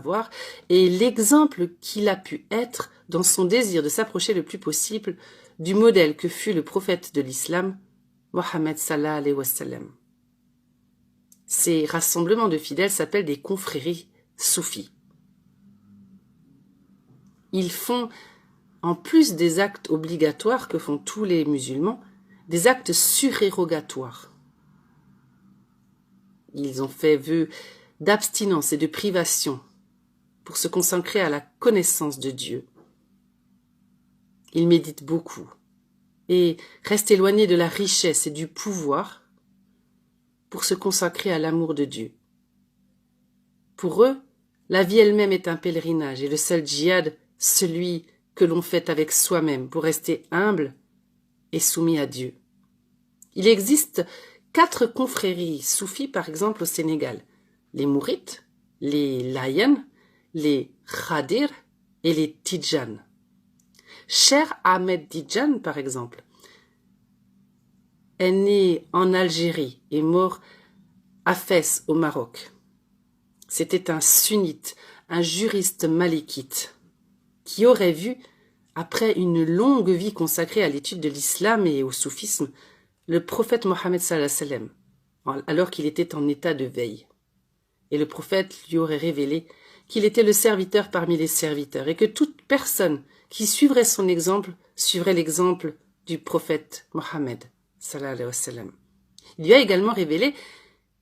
avoir et l'exemple qu'il a pu être dans son désir de s'approcher le plus possible du modèle que fut le prophète de l'islam, Mohammed sallallahu alayhi wa sallam. Ces rassemblements de fidèles s'appellent des confréries soufis. Ils font, en plus des actes obligatoires que font tous les musulmans, des actes surérogatoires. Ils ont fait vœu d'abstinence et de privation pour se consacrer à la connaissance de Dieu. Ils méditent beaucoup et restent éloignés de la richesse et du pouvoir pour se consacrer à l'amour de Dieu. Pour eux, la vie elle-même est un pèlerinage et le seul djihad, celui que l'on fait avec soi-même pour rester humble et soumis à Dieu. Il existe 4 confréries soufis, par exemple, au Sénégal. Les Mourites, les Layènes, les Khadir et les Tidjan. Cheikh Ahmed Tidjan, par exemple, est né en Algérie et mort à Fès, au Maroc. C'était un sunnite, un juriste malikite, qui aurait vu, après une longue vie consacrée à l'étude de l'islam et au soufisme, le prophète Mohammed sallallahu alayhi wa sallam, alors qu'il était en état de veille. Et le prophète lui aurait révélé qu'il était le serviteur parmi les serviteurs et que toute personne qui suivrait son exemple suivrait l'exemple du prophète Mohammed sallallahu alayhi wa sallam. Il lui a également révélé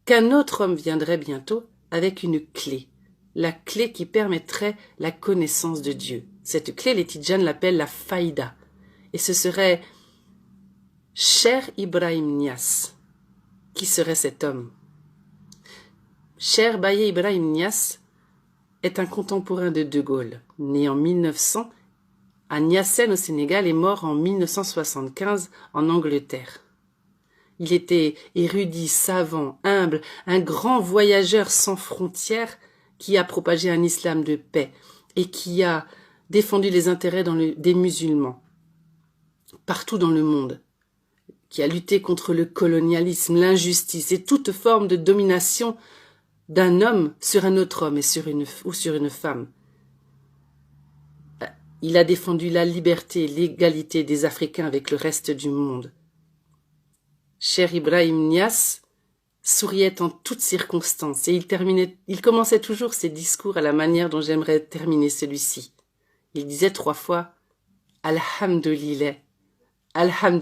qu'un autre homme viendrait bientôt avec une clé, la clé qui permettrait la connaissance de Dieu. Cette clé, les Tidjans l'appellent la faïda, et ce serait Cheikh Ibrahim Niass. Qui serait cet homme? Cheikh Baye Ibrahim Niass est un contemporain de De Gaulle, né en 1900 à Niassène au Sénégal et mort en 1975 en Angleterre. Il était érudit, savant, humble, un grand voyageur sans frontières qui a propagé un islam de paix et qui a défendu les intérêts des musulmans partout dans le monde, qui a lutté contre le colonialisme, l'injustice et toute forme de domination d'un homme sur un autre homme ou sur une femme. Il a défendu la liberté et l'égalité des Africains avec le reste du monde. Cheikh Ibrahim Niass souriait en toutes circonstances et il commençait toujours ses discours à la manière dont j'aimerais terminer celui-ci. Il disait 3 fois « Alhamdulillah, Alhamdulillah ».